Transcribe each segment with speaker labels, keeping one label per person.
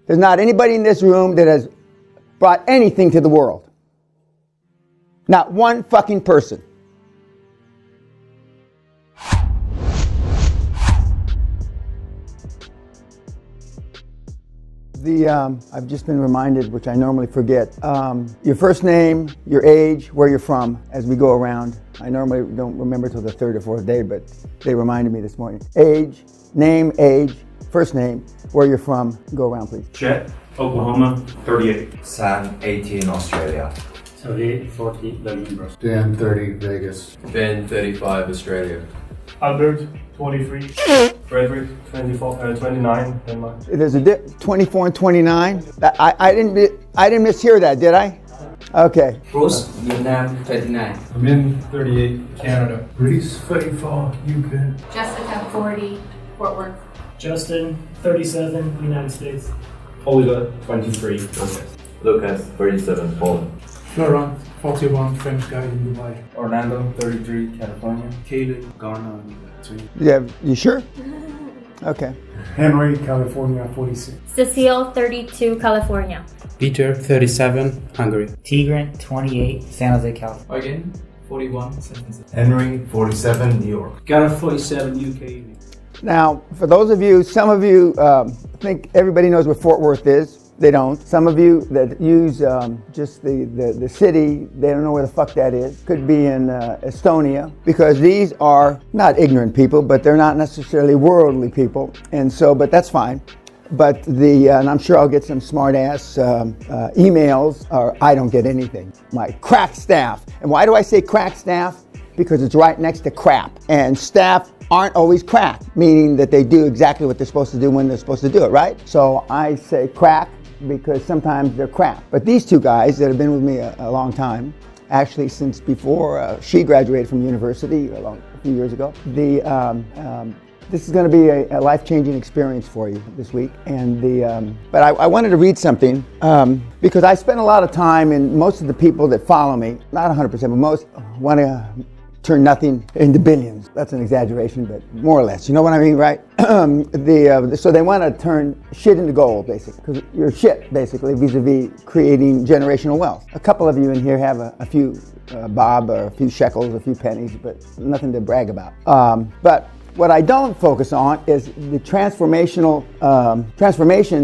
Speaker 1: There's not anybody in this room that has brought anything to the world. Not one fucking person. I've just been reminded, which I normally forget, your first name, your age, where you're from, as we go around. I normally don't remember till the third or fourth day, but they reminded me this morning. Age, name, age, first name, where you're from. Go around, please.
Speaker 2: Chet, Oklahoma, 38.
Speaker 3: Sam, 18, Australia.
Speaker 2: 38, 40, Belgium.
Speaker 4: Dan, 30, Vegas.
Speaker 3: Ben, 35, Australia.
Speaker 2: Albert, 23. Frederick, 29, Denmark.
Speaker 1: There's a 24 and 29. I didn't mishear that, did I? Okay.
Speaker 5: Bruce, Vietnam, 39.
Speaker 4: Amin, 38, Canada. Reese, 34, UK.
Speaker 6: Jessica, 40, Fort Worth.
Speaker 7: Justin, 37, United States.
Speaker 2: Olga, 23,
Speaker 3: Lucas, 37, Poland.
Speaker 4: Florent, 41, French guy in Dubai.
Speaker 5: Orlando, 33, California.
Speaker 4: Caleb, Ghana, 2.
Speaker 1: Yeah, you sure? Okay.
Speaker 4: Henry, California, 46.
Speaker 6: Cecile, 32, California.
Speaker 8: Peter, 37, Hungary.
Speaker 7: Tigran, 28, San Jose, California.
Speaker 5: Again, 41, San Jose.
Speaker 3: Henry, 47, New York.
Speaker 7: Gareth, 47, UK.
Speaker 1: Now, for those of you, some of you think everybody knows where Fort Worth is. They don't. Some of you that use just the city, they don't know where the fuck that is. Could be in Estonia, because these are not ignorant people, but they're not necessarily worldly people. And so, but that's fine. But and I'm sure I'll get some smart ass emails, or I don't get anything. My crack staff. And why do I say crack staff? Because it's right next to crap. And staff aren't always crack, meaning that they do exactly what they're supposed to do when they're supposed to do it, right? So I say crack because sometimes they're crap. But these two guys that have been with me a long time, actually since before she graduated from university a few years ago, this is going to be a life-changing experience for you this week. And but I wanted to read something because I spend a lot of time, and most of the people that follow me, not 100%, but most want to turn nothing into billions. That's an exaggeration, but more or less. You know what I mean, right? So they want to turn shit into gold, basically, because you're shit, basically, vis-a-vis creating generational wealth. A couple of you in here have a few bob, or a few shekels, a few pennies, but nothing to brag about. But what I don't focus on is the transformation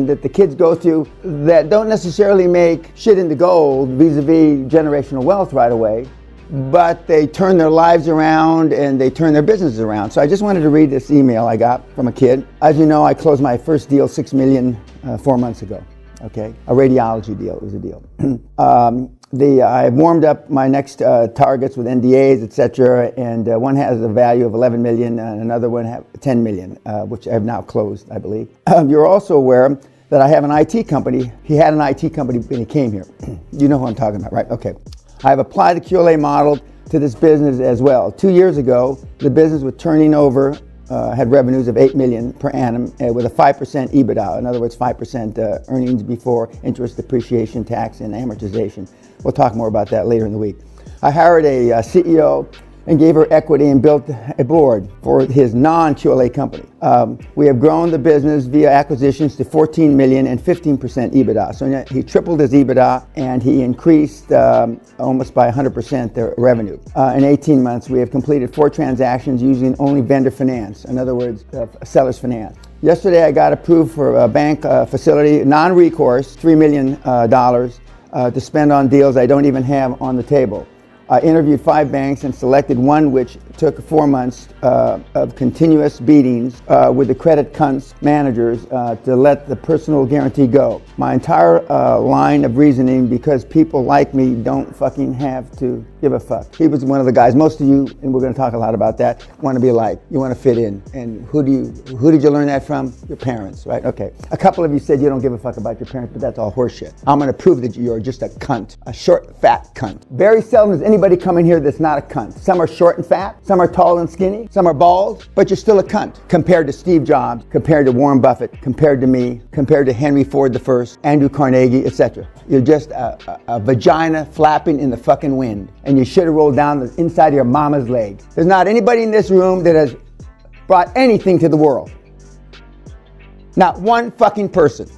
Speaker 1: that the kids go through that don't necessarily make shit into gold vis-a-vis generational wealth right away, but they turn their lives around and they turn their businesses around. So I just wanted to read this email I got from a kid. As you know, I closed my first deal, $6 million, 4 months ago. Okay, a radiology deal. It was a deal. I warmed up my next targets with NDAs, etc., and one has a value of 11 million, and another one have 10 million, which I have now closed, I believe. You're also aware that I have an IT company. He had an IT company when he came here. You know who I'm talking about, right? Okay. I've applied the QLA model to this business as well. 2 years ago, the business was turning over, had revenues of 8 million per annum with a 5% EBITDA. In other words, 5% earnings before interest, depreciation, tax, and amortization. We'll talk more about that later in the week. I hired a CEO and gave her equity and built a board for his non-QLA company. We have grown the business via acquisitions to 14 million and 15% EBITDA. So he tripled his EBITDA and he increased almost by 100% their revenue. In 18 months, we have completed 4 transactions using only vendor finance. In other words, seller's finance. Yesterday, I got approved for a bank facility, non-recourse, $3 million to spend on deals I don't even have on the table. I interviewed 5 banks and selected one which took 4 months of continuous beatings with the credit cunts managers to let the personal guarantee go. My entire line of reasoning, because people like me don't fucking have to give a fuck. He was one of the guys, most of you, and we're going to talk a lot about that, want to be alike. You want to fit in. And who did you learn that from? Your parents, right? Okay. A couple of you said you don't give a fuck about your parents, but that's all horseshit. I'm going to prove that you're just a cunt, a short, fat cunt. Very seldom does anybody come in here that's not a cunt. Some are short and fat, some are tall and skinny, some are bald, but you're still a cunt compared to Steve Jobs, compared to Warren Buffett, compared to me, compared to Henry Ford I, Andrew Carnegie, etc. You're just a vagina flapping in the fucking wind, and you should have rolled down the inside of your mama's leg. There's not anybody in this room that has brought anything to the world. Not one fucking person.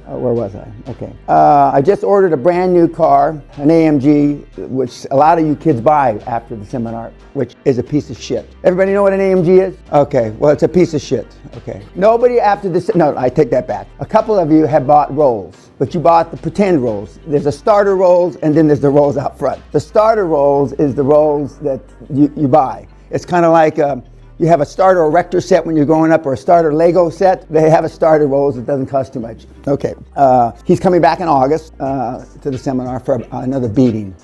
Speaker 1: Where was I? Okay. I just ordered a brand new car, an AMG, which a lot of you kids buy after the seminar, which is a piece of shit. Everybody know what an AMG is? Okay, well, it's a piece of shit. Okay. Nobody after this, no, I take that back. A couple of you have bought Rolls, but you bought the pretend Rolls. There's a starter Rolls, and then there's the Rolls out front. The starter Rolls is the Rolls that you buy. It's kind of like you have a starter erector set when you're growing up, or a starter Lego set. They have a starter Rolls that doesn't cost too much. Okay. He's coming back in August to the seminar for another beating.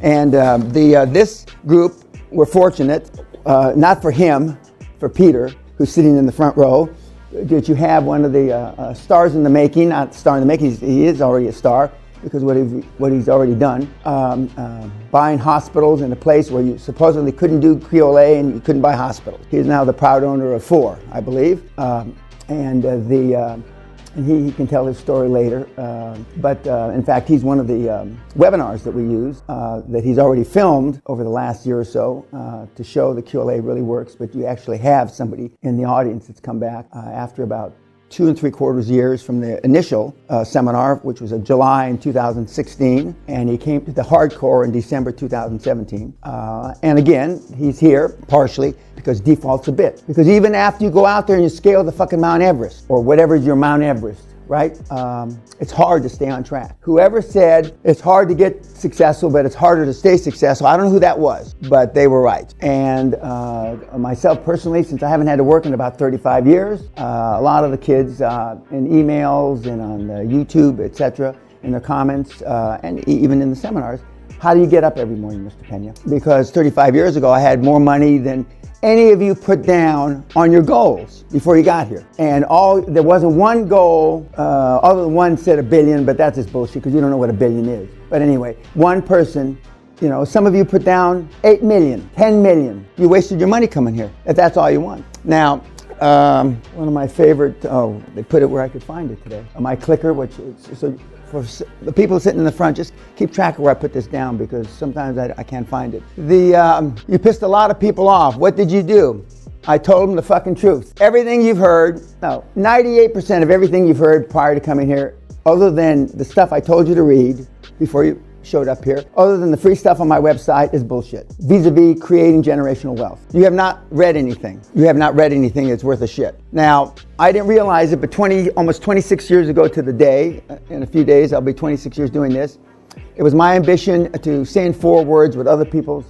Speaker 1: This group, we're fortunate, not for him, for Peter, who's sitting in the front row, that you have one of the stars in the making, not star in the making, he is already a star, because what he's already done, buying hospitals in a place where you supposedly couldn't do QLA and you couldn't buy hospitals. He is now the proud owner of 4, I believe, and he can tell his story later. But in fact, he's one of the webinars that we use that he's already filmed over the last year or so to show the QLA really works. But you actually have somebody in the audience that's come back after about 2 3/4 years from the initial seminar, which was in July in 2016, and he came to the hardcore in December 2017. And again, he's here partially because default's a bit. Because even after you go out there and you scale the fucking Mount Everest, or whatever is your Mount Everest, right? It's hard to stay on track. Whoever said it's hard to get successful, but it's harder to stay successful, I don't know who that was, but they were right. And myself personally, since I haven't had to work in about 35 years, a lot of the kids in emails and on YouTube, etc., in their comments, and even in the seminars, how do you get up every morning, Mr. Pena? Because 35 years ago, I had more money than any of you put down on your goals before you got here. And there wasn't one goal, other than one said $1 billion, but that's just bullshit because you don't know what $1 billion is. But anyway, one person, some of you put down 8 million, 10 million. You wasted your money coming here, if that's all you want. Now, one of my favorite, they put it where I could find it today. My clicker, so for the people sitting in the front, just keep track of where I put this down because sometimes I can't find it. You pissed a lot of people off. What did you do? I told them the fucking truth. Everything you've heard, 98% of everything you've heard prior to coming here, other than the stuff I told you to read before you showed up here, other than the free stuff on my website, is bullshit. Vis-a-vis creating generational wealth. You have not read anything. You have not read anything that's worth a shit. Now, I didn't realize it, but almost 26 years ago to the day, in a few days, I'll be 26 years doing this. It was my ambition to say in 4 words what other people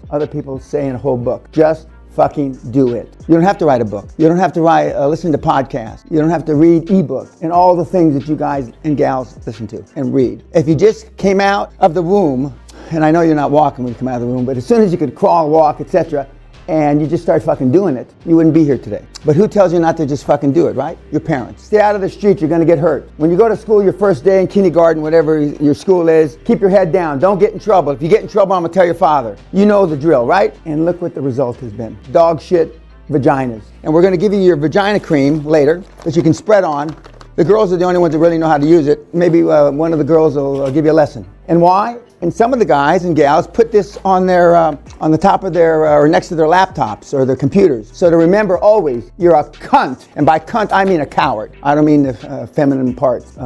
Speaker 1: say in a whole book. Just fucking do it. You don't have to write a book. You don't have to listen to podcasts. You don't have to read ebooks and all the things that you guys and gals listen to and read. If you just came out of the womb, and I know you're not walking when you come out of the womb, but as soon as you could crawl, walk, etc., and you just start fucking doing it, you wouldn't be here today. But who tells you not to just fucking do it, right? Your parents. Stay out of the street, you're gonna get hurt. When you go to school your first day in kindergarten, whatever your school is, keep your head down, don't get in trouble. If you get in trouble, I'm gonna tell your father. You know the drill, right? And look what the result has been. Dog shit vaginas. And we're gonna give you your vagina cream later that you can spread on. The girls are the only ones that really know how to use it. Maybe one of the girls will give you a lesson. And why? And some of the guys and gals put this on the top of their, or next to their laptops or their computers. So to remember always, you're a cunt. And by cunt, I mean a coward. I don't mean the feminine parts.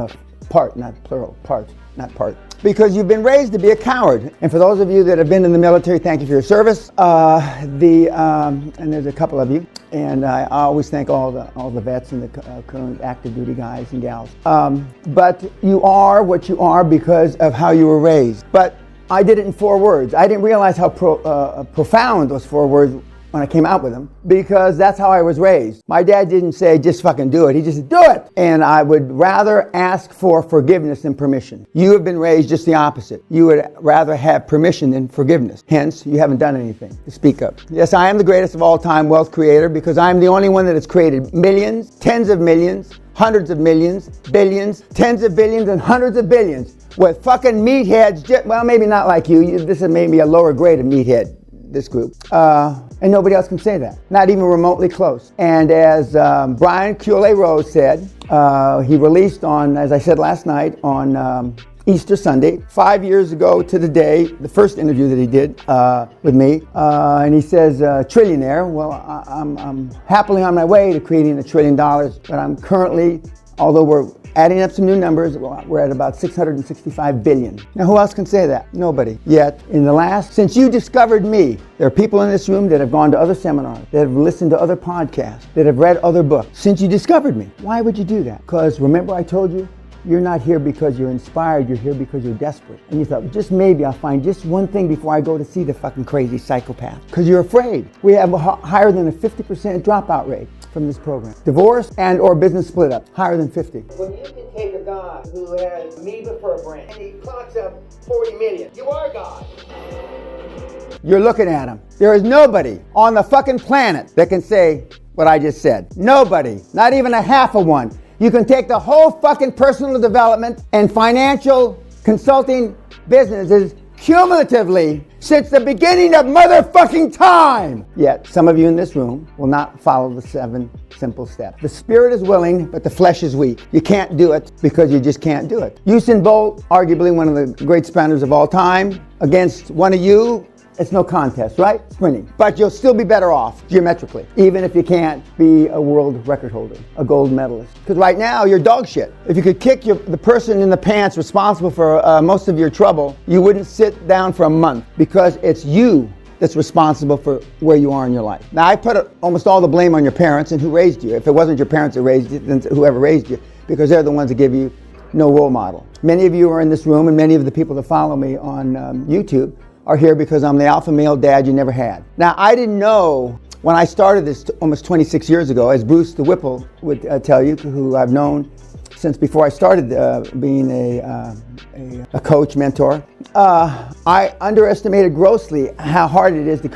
Speaker 1: Part, not plural. Part, not part. Because you've been raised to be a coward. And for those of you that have been in the military, thank you for your service. And there's a couple of you. And I always thank all the vets and the current active duty guys and gals. But you are what you are because of how you were raised. But I did it in 4 words. I didn't realize how profound those 4 words when I came out with them, because that's how I was raised. My dad didn't say, just fucking do it. He just said, do it. And I would rather ask for forgiveness than permission. You have been raised just the opposite. You would rather have permission than forgiveness. Hence, you haven't done anything to speak up. Yes, I am the greatest of all time wealth creator because I'm the only one that has created millions, tens of millions, hundreds of millions, billions, tens of billions, and hundreds of billions with fucking meatheads. Well, maybe not like you. This is maybe a lower grade of meathead, this group. And nobody else can say that, not even remotely close. And as Brian QLA Rose said, he released on, as I said last night, on Easter Sunday, 5 years ago to the day, the first interview that he did with me, and he says, trillionaire. Well, I'm happily on my way to creating $1 trillion, but I'm currently, although we're Adding up some new numbers, we're at about 665 billion. Now, who else can say that? Nobody. Yet, since you discovered me, there are people in this room that have gone to other seminars, that have listened to other podcasts, that have read other books. Since you discovered me, why would you do that? Because remember I told you, you're not here because you're inspired, you're here because you're desperate. And you thought, just maybe I'll find just one thing before I go to see the fucking crazy psychopath. Because you're afraid. We have a higher than a 50% dropout rate from this program. Divorce and or business split up, higher than 50.
Speaker 9: When you can take a guy who has amoeba for a brain and he clocks up 40 million, you are God.
Speaker 1: You're looking at him. There is nobody on the fucking planet that can say what I just said. Nobody, not even a half of one. You can take the whole fucking personal development and financial consulting businesses cumulatively since the beginning of motherfucking time. Yet, some of you in this room will not follow the 7 simple steps. The spirit is willing, but the flesh is weak. You can't do it because you just can't do it. Usain Bolt, arguably one of the great sprinters of all time, against one of you, it's no contest, right? Sprinting. But you'll still be better off geometrically, even if you can't be a world record holder, a gold medalist. Because right now, you're dog shit. If you could kick the person in the pants responsible for most of your trouble, you wouldn't sit down for a month because it's you that's responsible for where you are in your life. Now, I put almost all the blame on your parents and who raised you. If it wasn't your parents that raised you, then whoever raised you, because they're the ones that give you no role model. Many of you are in this room, and many of the people that follow me on YouTube are here because I'm the alpha male dad you never had. Now, I didn't know when I started this almost 26 years ago, as Bruce the Whipple would tell you, who I've known since before I started being a coach, mentor. I underestimated grossly how hard it is to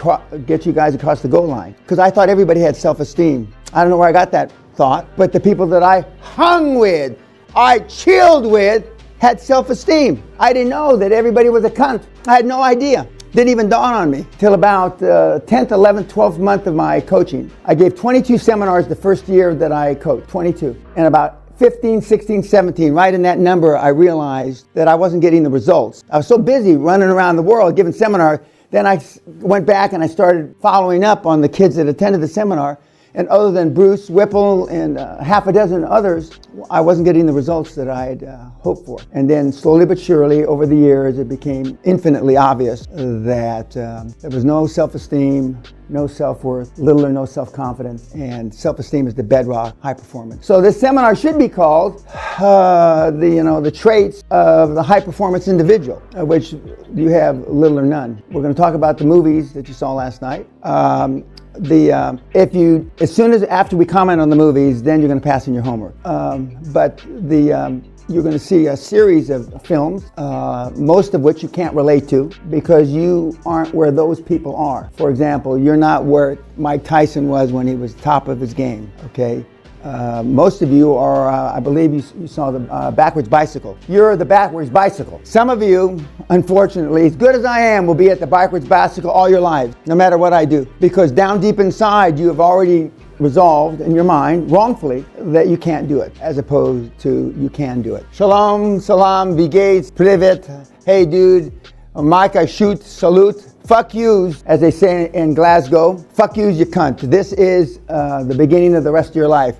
Speaker 1: get you guys across the goal line, because I thought everybody had self-esteem. I don't know where I got that thought, but the people that I hung with, I chilled with, had self-esteem. I didn't know that everybody was a cunt. I had no idea. Didn't even dawn on me till about 10th, 11th, 12th month of my coaching. I gave 22 seminars the first year that I coached, 22. And about 15, 16, 17, right in that number, I realized that I wasn't getting the results. I was so busy running around the world giving seminars. Then I went back and I started following up on the kids that attended the seminar. And other than Bruce Whipple and half a dozen others, I wasn't getting the results that I had hoped for. And then slowly but surely, over the years, it became infinitely obvious that there was no self-esteem, no self-worth, little or no self-confidence, and self-esteem is the bedrock high performance. So this seminar should be called the traits of the high performance individual, which you have little or none. We're going to talk about the movies that you saw last night. After we comment on the movies, then you're going to pass in your homework. You're going to see a series of films, most of which you can't relate to because you aren't where those people are. For example, you're not where Mike Tyson was when he was top of his game, okay? Most of you are, I believe you saw the backwards bicycle. You're the backwards bicycle. Some of you, unfortunately, as good as I am, will be at the backwards bicycle all your lives, no matter what I do. Because down deep inside, you have already resolved in your mind, wrongfully, that you can't do it, as opposed to you can do it. Shalom, salam, vigates, privet, hey dude, Micah, shoot, salute. Fuck yous, as they say in Glasgow. Fuck yous, you cunt. This is the beginning of the rest of your life.